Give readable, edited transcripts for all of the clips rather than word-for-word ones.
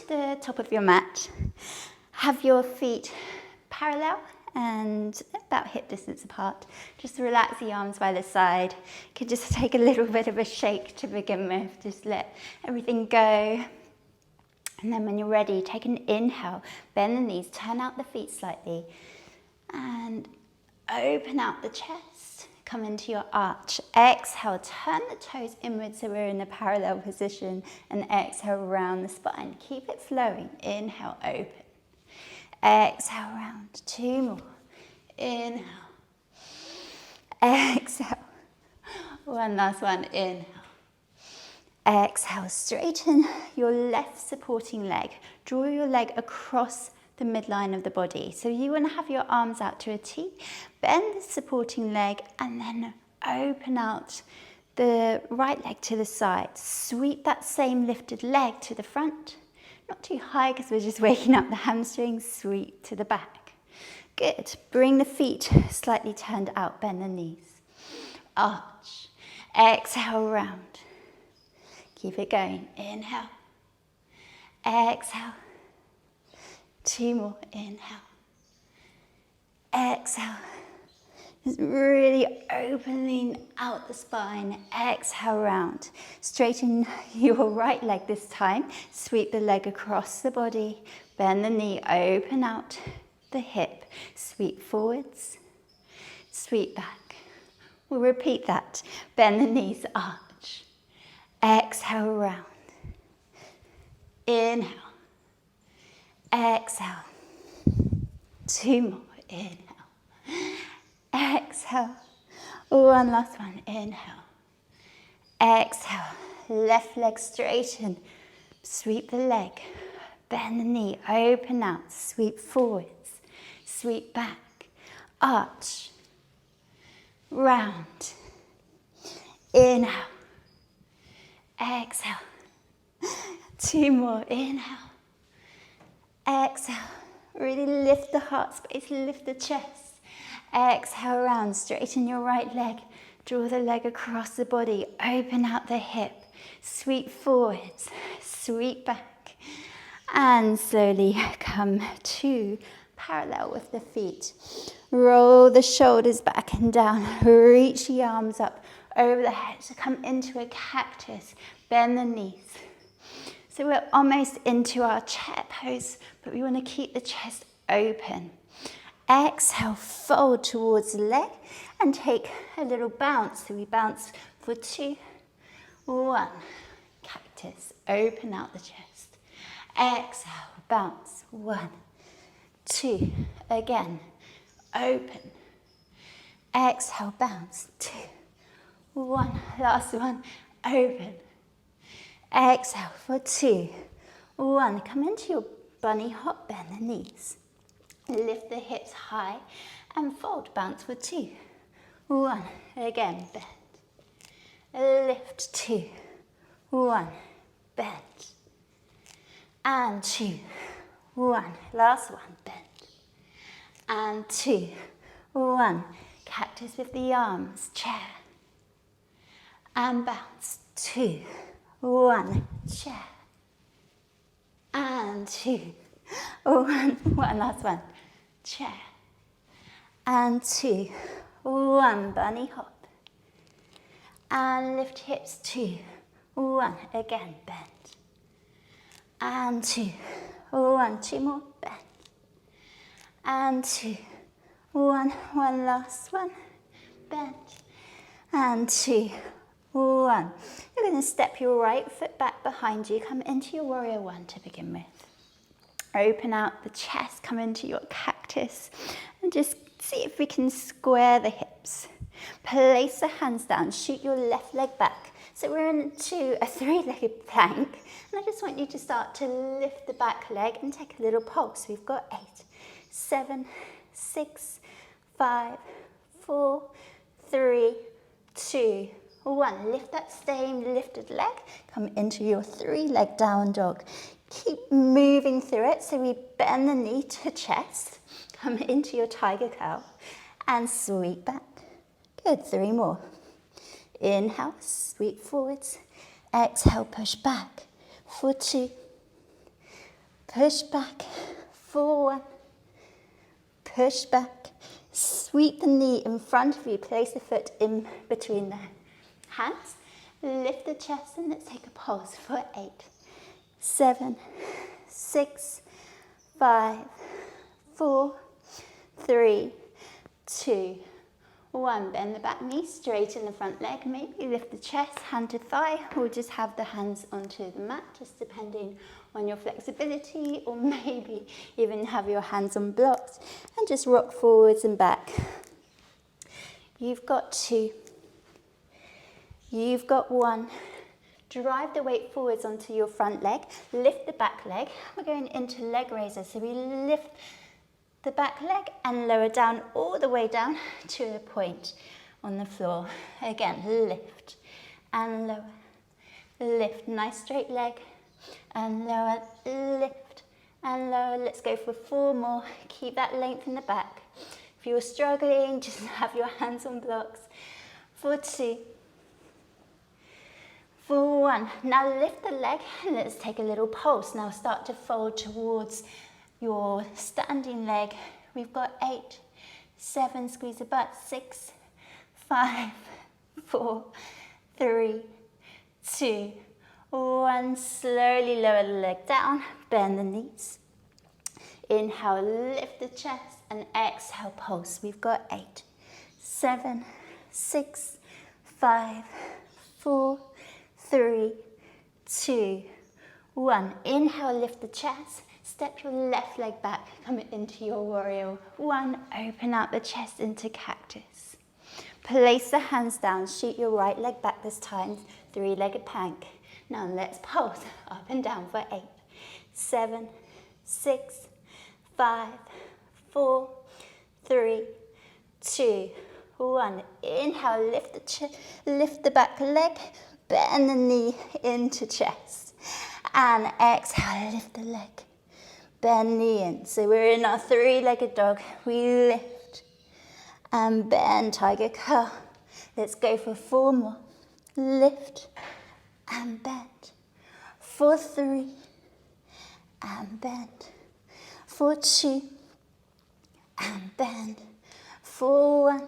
to the top of your mat. Have your feet parallel and about hip distance apart. Just relax the arms by the side. You could just take a little bit of a shake to begin with. Just let everything go. And then when you're ready, take an inhale. Bend the knees, turn out the feet slightly. And open out the chest. Come into your arch. Exhale, turn the toes inwards so we're in a parallel position. And exhale, round the spine. Keep it flowing. Inhale, open. Exhale, round. 2 more. Inhale. Exhale. One last one. Inhale. Exhale. Straighten your left supporting leg. Draw your leg across the midline of the body. So you want to have your arms out to a T. Bend the supporting leg and then open out the right leg to the side. Sweep that same lifted leg to the front. Not too high because we're just waking up the hamstrings. Sweep to the back. Good. Bring the feet slightly turned out. Bend the knees. Arch. Exhale, round. Keep it going. Inhale. Exhale. 2 more. Inhale. Exhale. Just really opening out the spine. Exhale, round. Straighten your right leg this time. Sweep the leg across the body. Bend the knee, open out the hip. Sweep forwards. Sweep back. We'll repeat that. Bend the knees, arch. Exhale, round. Inhale. Exhale. 2 more. Inhale. Exhale. One last one. Inhale. Exhale. Left leg straighten. Sweep the leg. Bend the knee. Open out. Sweep forwards. Sweep back. Arch. Round. Inhale. Exhale. 2 more. Inhale. Exhale. Really lift the heart space. Lift the chest. Exhale, round, straighten your right leg. Draw the leg across the body. Open out the hip. Sweep forwards. Sweep back. And slowly come to parallel with the feet. Roll the shoulders back and down. Reach the arms up over the head to come into a cactus. Bend the knees. So we're almost into our chair pose, but we want to keep the chest open. Exhale, fold towards the leg and take a little bounce. So we bounce for 2, 1. Cactus, open out the chest. Exhale, bounce. 1, 2. Again, open. Exhale, bounce. 2, 1. Last one, open. Exhale for 2, 1. Come into your bunny hop, bend the knees. Lift the hips high and fold. Bounce for 2, 1. Again, bend. Lift 2, 1. Bend. And 2, 1. Last one, bend. And 2, 1. Cactus with the arms, chair. And bounce. 2, 1. Chair. And 2, 1. One last one. Chair. And 2, 1. Bunny hop. And lift hips. 2, 1. Again, bend. And 2, 1. 2 more, bend. And 2, 1. One last one. Bend. And 2, 1. You're going to step your right foot back behind you. Come into your warrior 1 to begin with. Open out the chest, come into your cactus, and just see if we can square the hips. Place the hands down, shoot your left leg back. So we're into a 3-legged plank, and I just want you to start to lift the back leg and take a little pulse. We've got 8, 7, 6, 5, 4, 3, 2, 1. Lift that same lifted leg, come into your 3-leg down dog. Keep moving through it, so we bend the knee to chest, come into your tiger curl, and sweep back. Good, 3 more. Inhale, sweep forwards. Exhale, push back for 2, push back, for 1, push back, sweep the knee in front of you, place the foot in between the hands, lift the chest, and let's take a pulse for 8, 7, 6, 5, 4, 3, 2, 1. Bend the back knee, straighten the front leg, maybe lift the chest, hand to thigh, or just have the hands onto the mat, just depending on your flexibility, or maybe even have your hands on blocks, and just rock forwards and back. You've got 2, you've got 1. Drive the weight forwards onto your front leg, lift the back leg. We're going into leg raiser, so we lift the back leg and lower down all the way down to the point on the floor. Again, lift and lower, lift, nice straight leg, and lower, lift and lower. Let's go for 4 more. Keep that length in the back. If you're struggling, just have your hands on blocks. For 2, for 1. Now lift the leg and let's take a little pulse. Now start to fold towards your standing leg. We've got 8, 7, squeeze the butt, 6, 5, 4, 3, 2, 1. Slowly lower the leg down, bend the knees. Inhale, lift the chest, and exhale, pulse. We've got 8, 7, 6, 5, 4, 3, 2, 1. Inhale, lift the chest. Step your left leg back, come into your warrior 1. Open out the chest into cactus. Place the hands down, shoot your right leg back this time, 3-legged plank. Now let's pulse up and down for 8, 7, 6, 5, 4, 3, 2, 1. Inhale, lift the back leg, bend the knee into chest. And exhale, lift the leg. Bend knee in. So we're in our 3-legged dog. We lift and bend, tiger curl. Let's go for 4 more. Lift and bend. For 3 and bend. For 2 and bend. For 1.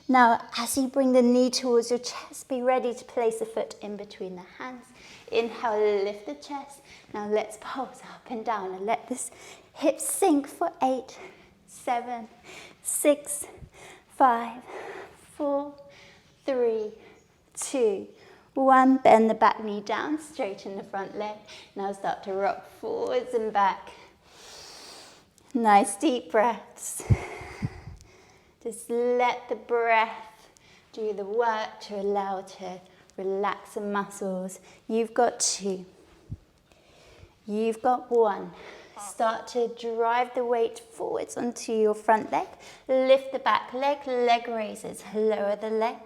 Now, as you bring the knee towards your chest, be ready to place the foot in between the hands. Inhale, lift the chest. Now let's pulse up and down and let this hip sink for 8, 7, 6, 5, 4, 3, 2, 1. Bend the back knee down, straighten the front leg. Now start to rock forwards and back. Nice deep breaths. Just let the breath do the work to allow to relax the muscles. You've got 2. You've got 1. Start to drive the weight forwards onto your front leg. Lift the back leg, leg raises. Lower the leg.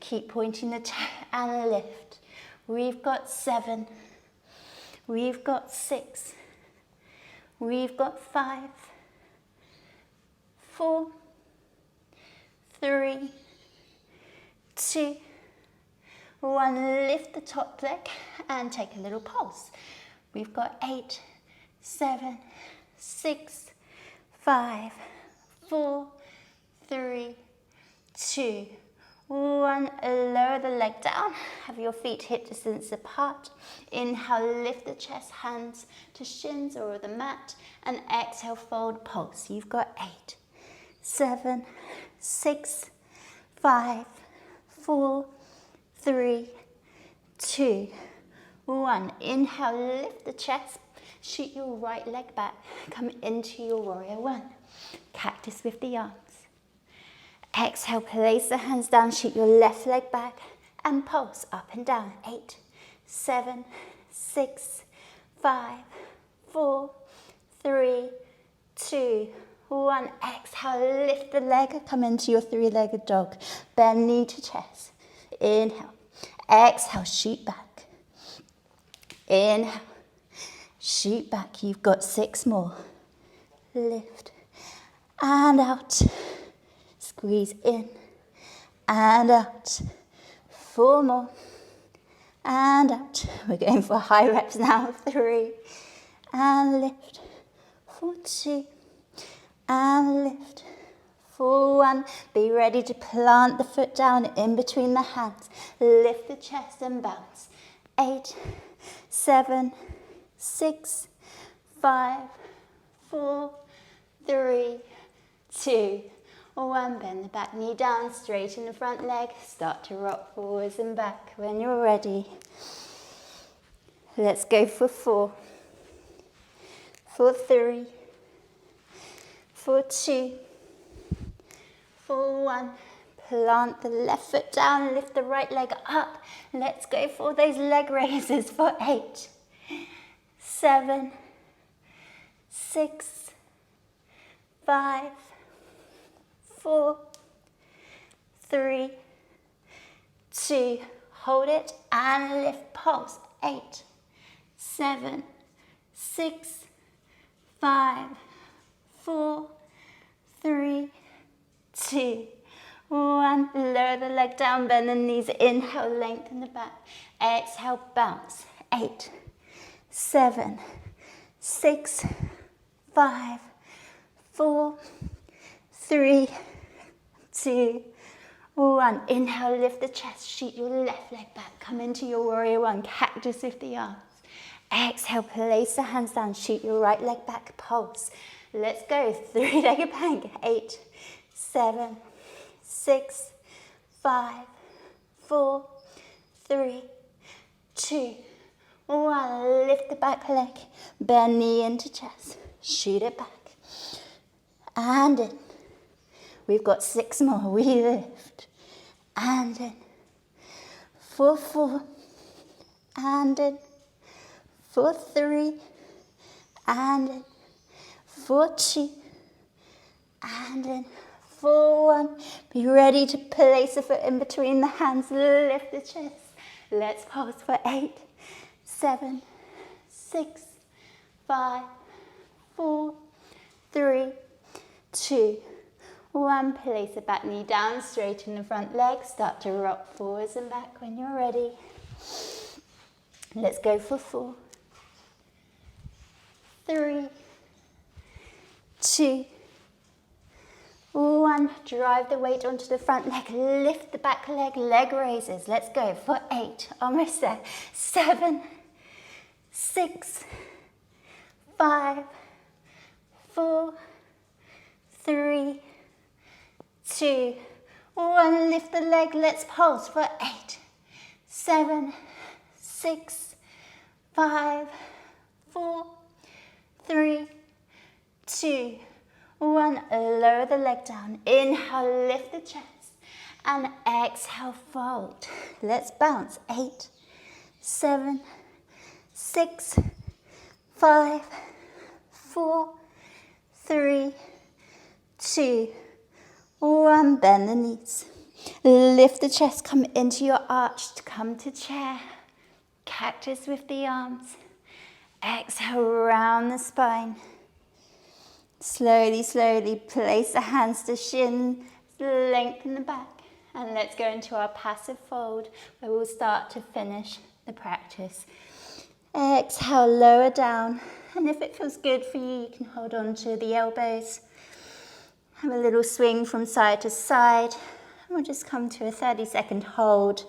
Keep pointing the toe and lift. We've got 7. We've got 6. We've got 5, 4, 3, 2, 1. Lift the top leg and take a little pulse. We've got 8, 7, 6, 5, 4, 3, 2, 1. Lower the leg down. Have your feet hip distance apart. Inhale, lift the chest, hands to shins or the mat. And exhale, fold, pulse. You've got 8, 7, 6, 5, 4, 3, 2, 1. Inhale, lift the chest. Shoot your right leg back. Come into your warrior 1. Cactus with the arms. Exhale, place the hands down. Shoot your left leg back. And pulse up and down. 8, 7, 6, 5, 4, 3, 2, 1. Exhale, lift the leg. Come into your 3-legged dog. Bend knee to chest. Inhale. Exhale, shoot back. Inhale. Shoot back. You've got 6 more. Lift. And out. Squeeze in. And out. 4 more. And out. We're going for high reps now. 3. and lift for 2, and lift for 1. Be ready to plant the foot down in between the hands. Lift the chest and bounce. 8, 7, 6, 5, 4, 3, 2, 1. Bend the back knee down, straighten the front leg. Start to rock forwards and back when you're ready. Let's go for 4, for 3, for 2, for 1. Plant the left foot down, lift the right leg up. Let's go for those leg raises for 8, 7, 6, 5, 4, 3, 2. Hold it and lift, pulse. 8, 7, 6, 5, 4, 3, 2, 1. Lower the leg down, bend the knees. Inhale, lengthen the back. Exhale, bounce. 8, 7, 6, 5, 4, 3, 2, 1. Inhale, lift the chest. Shoot your left leg back. Come into your warrior 1. Cactus with the arms. Exhale, place the hands down. Shoot your right leg back. Pulse. Let's go. 3-legged plank. 8, 7, 6, 5, 4, 3, 2, 1. Lift the back leg. Bend knee into chest. Shoot it back. And in. We've got 6 more. We lift. And in. For 4. And in. For 3. And in. For 2. And in. For 1. Be ready to place a foot in between the hands. Lift the chest. Let's pause for 8, 7, 6, 5, 4, 3, 2, 1. Place the back knee down, straighten the front leg. Start to rock forwards and back when you're ready. Let's go for 4, 3, 2, 1. Drive the weight onto the front leg. Lift the back leg. Leg raises. Let's go for 8. Almost there. 7, 6, 5, 4, 3, 2, 1. Lift the leg. Let's pulse for 8, 7, 6, 5, 4, 3, 2, 1. Lower the leg down. Inhale, lift the chest. And exhale, fold. Let's bounce. 8, 7, 6, 5, 4, 3, 2, 1. Bend the knees. Lift the chest. Come into your arch. Come to chair. Cactus with the arms. Exhale, round the spine. Slowly, slowly place the hands to shin, lengthen the back. And let's go into our passive fold where we'll start to finish the practice. Exhale, lower down. And if it feels good for you, you can hold on to the elbows. Have a little swing from side to side. And we'll just come to a 30-second hold.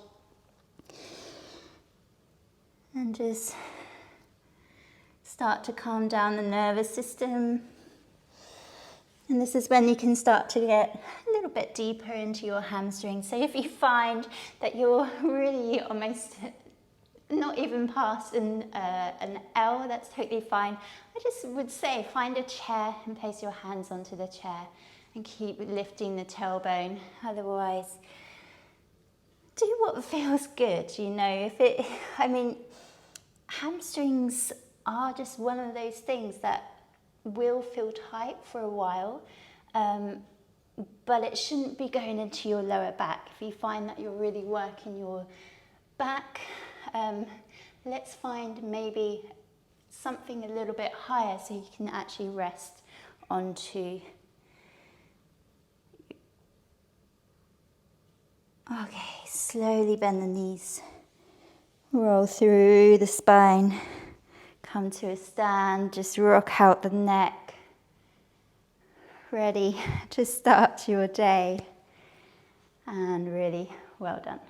And just start to calm down the nervous system. And this is when you can start to get a little bit deeper into your hamstrings. So if you find that you're really almost not even past an L, that's totally fine. I just would say find a chair and place your hands onto the chair and keep lifting the tailbone. Otherwise, do what feels good, you know. Hamstrings are just one of those things that will feel tight for a while, but it shouldn't be going into your lower back. If you find that you're really working your back, let's find maybe something a little bit higher so you can actually rest onto. Okay, slowly bend the knees, roll through the spine. Come to a stand, just rock out the neck. Ready to start your day. And really well done.